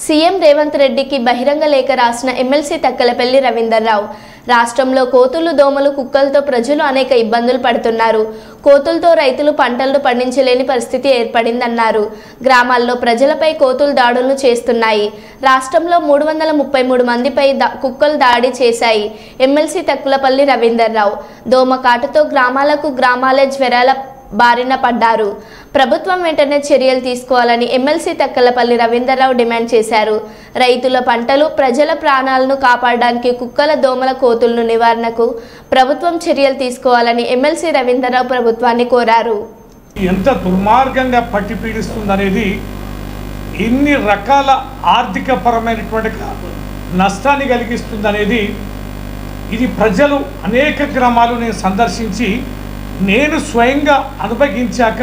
CM Revanth రెడ్డికి బహిరంగ లేఖ రాసిన ఎమ్మెల్సీ తక్కలపల్లి రవీందర్రావు రాష్ట్రంలో కోతులు దోమలు కుక్కలతో ప్రజలు అనేక ఇబ్బందులు పడుతున్నారు. కోతులతో రైతులు పంటలను పండించలేని పరిస్థితి ఏర్పడిందన్నారు. గ్రామాల్లో ప్రజలపై కోతులు దాడులను చేస్తున్నాయి. రాష్ట్రంలో 333 మందిపై కుక్కలు దాడి చేశాయి. ఎమ్మెల్సీ తక్కలపల్లి రవీందర్రావు దోమ కాటుతో గ్రామాలే జ్వరాల బారిన పడ్డారు. ప్రభుత్వం వెంటనే చర్యలు తీసుకోవాలని ఎమ్మెల్సీ తక్కలపల్లి రవీందర్రావు డిమాండ్ చేశారు. రైతుల పంటలు ప్రజల ప్రాణాలను కాపాడడానికి కుక్కల దోమల కోతులను నివారణకు ప్రభుత్వం చర్యలు తీసుకోవాలని ఎమ్మెల్సీ రవీందర్రావు ప్రభుత్వాన్ని కోరారు. ఎంత దుర్మార్గంగా పట్టి పీడిస్తుందనేది, ఎన్ని రకాల ఆర్థిక పరమైనటువంటి నష్టాన్ని కలిగిస్తుందనేది ఇది ప్రజలు అనేక గ్రామాలు నేను సందర్శించి నేను స్వయంగా అనుభవించాక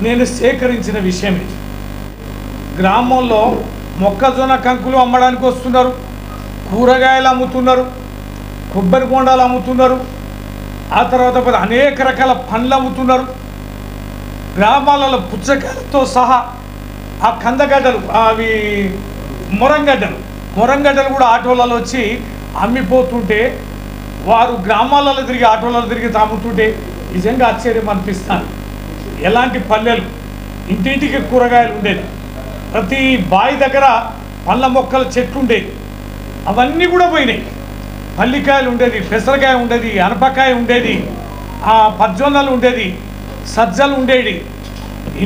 నేను సేకరించిన విషయమే. గ్రామంలో మొక్కజొన్న కంకులు అమ్మడానికి వస్తున్నారు, కూరగాయలు అమ్ముతున్నారు, కొబ్బరి బొండాలు అమ్ముతున్నారు, ఆ తర్వాత అనేక రకాల పండ్లు అమ్ముతున్నారు. గ్రామాలలో పుచ్చకాయలతో సహా ఆ కందగడ్డలు, అవి మొరంగడ్డలు కూడా ఆటోలలో వచ్చి అమ్మిపోతుంటే, వారు గ్రామాలలో తిరిగి ఆటోలలో తిరిగి తాముతుంటే నిజంగా ఆశ్చర్యం అనిపిస్తాను. ఎలాంటి పల్లెలు, ఇంటింటికి కూరగాయలు ఉండేది, ప్రతి బావి దగ్గర పళ్ళ మొక్కల చెట్లు ఉండేది, అవన్నీ కూడా పోయినాయి. పల్లికాయలు ఉండేది, పెసరకాయ ఉండేది, అనపకాయ ఉండేది, పజ్జొన్నలు ఉండేది, సజ్జలు ఉండేది,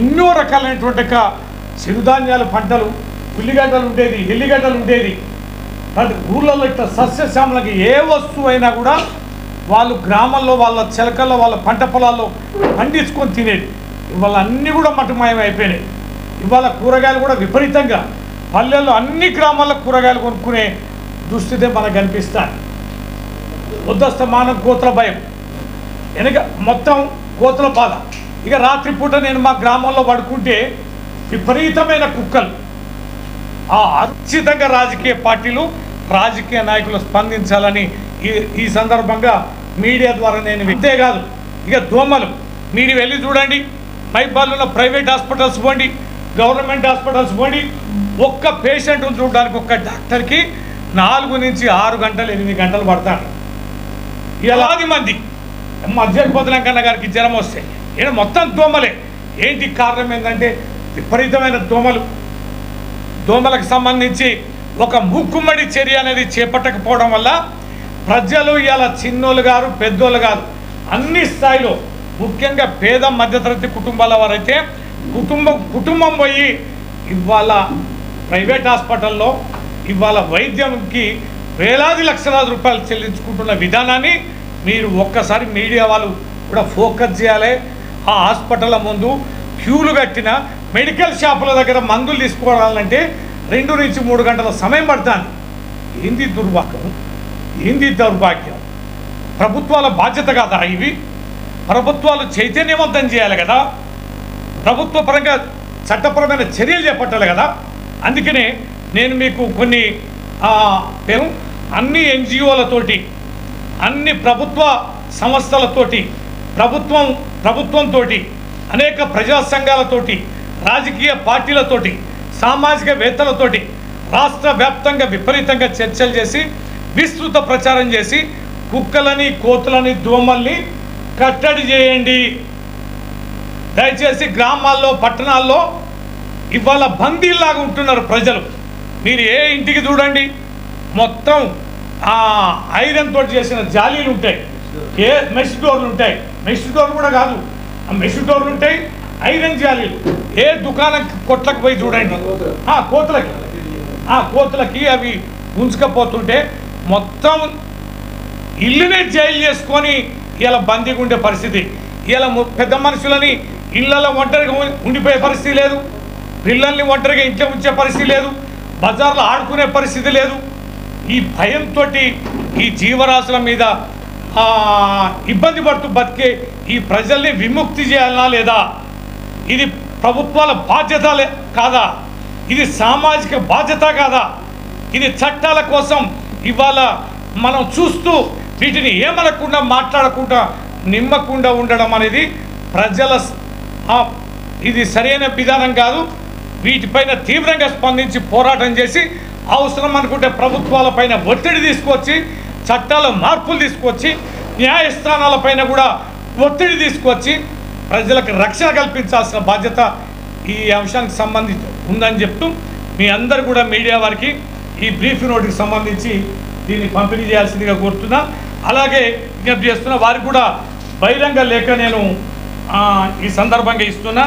ఎన్నో రకాలైనటువంటి చిరుధాన్యాల పంటలు, ఉల్లిగడ్డలు ఉండేది, ఎల్లిగడ్డలు ఉండేది. ఊళ్ళల్లో ఇట్లా సస్యశ్యామలకి ఏ వస్తువు అయినా కూడా వాళ్ళు గ్రామాల్లో వాళ్ళ చిలకల్లో వాళ్ళ పంట పొలాల్లో పండించుకొని తినేది. ఇవాళ అన్నీ కూడా మటుమాయం అయిపోయినాయి. ఇవాళ కూరగాయలు కూడా విపరీతంగా పల్లెల్లో అన్ని గ్రామాల్లో కూరగాయలు కొనుక్కునే దుస్థితే మనకు కనిపిస్తాయి. ఉద్దస్తమానం కోతుల భయం, వెనక మొత్తం కోతుల బాధ. ఇక రాత్రిపూట నేను మా గ్రామంలో పడుకుంటే విపరీతమైన కుక్కలు. ఖచ్చితంగా రాజకీయ పార్టీలు, రాజకీయ నాయకులు స్పందించాలని ఈ సందర్భంగా మీడియా ద్వారా నేను అంతేకాదు. ఇక దోమలు మీరు వెళ్ళి చూడండి, మైబాల్లో ఉన్న ప్రైవేట్ హాస్పిటల్స్ పోండి, గవర్నమెంట్ హాస్పిటల్స్ పోండి, ఒక్క పేషెంట్ను చూడడానికి ఒక్క డాక్టర్కి 4 నుంచి 6 గంటలు 8 గంటలు పడతాడు. ఇలాది మంది మధ్యపోతులంకన్న గారికి జ్వరం వస్తే ఈయన మొత్తం దోమలే. ఏంటి కారణం ఏంటంటే విపరీతమైన దోమలకు సంబంధించి ఒక మూకుమ్మడి చర్య అనేది చేపట్టకపోవడం వల్ల ప్రజలు ఇలా చిన్నోళ్ళు గారు పెద్దోళ్ళు గారు అన్ని స్థాయిలో, ముఖ్యంగా పేద మధ్యతరగతి కుటుంబాల వారైతే కుటుంబం పోయి ఇవాళ ప్రైవేట్ హాస్పిటల్లో ఇవాళ వైద్యంకి వేలాది లక్షలాది రూపాయలు చెల్లించుకుంటున్న విధానాన్ని మీరు ఒక్కసారి మీడియా వాళ్ళు కూడా ఫోకస్ చేయాలి. ఆ హాస్పిటల్ ముందు క్యూలు కట్టిన మెడికల్ షాపుల దగ్గర మందులు తీసుకోవాలంటే 2 నుంచి 3 గంటల సమయం పడుతుంది. ఏంది దుర్భాగ్యం, ఏంది దౌర్భాగ్యం? ప్రభుత్వాల బాధ్యత కాదా ఇవి? ప్రభుత్వాలు చైతన్యవంతం చేయాలి కదా, ప్రభుత్వ పరంగా చట్టపరమైన చర్యలు చేపట్టాలి కదా. అందుకనే నేను మీకు కొన్ని అన్ని ఎన్జిఓలతోటి, అన్ని ప్రభుత్వ సంస్థలతోటి, ప్రభుత్వంతో, అనేక ప్రజా సంఘాలతోటి, రాజకీయ పార్టీలతోటి, సామాజికవేత్తలతోటి రాష్ట్ర వ్యాప్తంగా విపరీతంగా చర్చలు చేసి విస్తృత ప్రచారం చేసి కుక్కలని, కోతులని, దోమల్ని కట్టడి చేయండి. దయచేసి గ్రామాల్లో, పట్టణాల్లో ఇవాళ బందీలాగా ఉంటున్నారు ప్రజలు. మీరు ఏ ఇంటికి చూడండి మొత్తం ఐరన్ తోటి చేసిన జాలీలు ఉంటాయి, మెష్ డోర్లు ఉంటాయి. మెష్ డోర్లు కూడా కాదు, మెష్ డోర్లు ఉంటాయి, ఐరన్ జాలీలు. ఏ దుకాణం కొట్లకు పోయి చూడండి, కోతులకి అవి ఉంచుకపోతుంటే మొత్తం ఇల్లునే జైలు చేసుకొని ఇలా బందీగా ఉండే పరిస్థితి. ఇలా పెద్ద మనుషులని ఇళ్లలో ఒంటరిగా ఉండిపోయే పరిస్థితి లేదు, పిల్లల్ని ఒంటరిగా ఇంట్లో ఉంచే పరిస్థితి లేదు, బజార్లో ఆడుకునే పరిస్థితి లేదు. ఈ భయంతో ఈ జీవరాశుల మీద ఇబ్బంది పడుతూ బతికే ఈ ప్రజల్ని విముక్తి చేయాలా లేదా? ఇది ప్రభుత్వాల బాధ్యత కాదా? ఇది సామాజిక బాధ్యత కాదా? ఇది చట్టాల కోసం ఇవాళ మనం చూస్తూ వీటిని ఏమనకుండా, మాట్లాడకుండా, నిమ్మకుండా ఉండడం అనేది ప్రజల ఇది సరైన విధానం కాదు. వీటిపైన తీవ్రంగా స్పందించి పోరాటం చేసి అవసరం అనుకుంటే ప్రభుత్వాలపైన ఒత్తిడి తీసుకొచ్చి చట్టాల మార్పులు తీసుకొచ్చి న్యాయస్థానాలపైన కూడా ఒత్తిడి తీసుకొచ్చి ప్రజలకు రక్షణ కల్పించాల్సిన బాధ్యత ఈ అంశానికి సంబంధించి ఉందని చెప్తూ మీ అందరు కూడా మీడియా వారికి ఈ బ్రీఫ్ నోట్కి సంబంధించి దీన్ని పంపిణీ చేయాల్సిందిగా కోరుతున్నా. అలాగే విజ్ఞప్తి చేస్తున్నా వారికి కూడా బహిరంగ లేఖ నేను ఈ సందర్భంగా ఇస్తున్నా.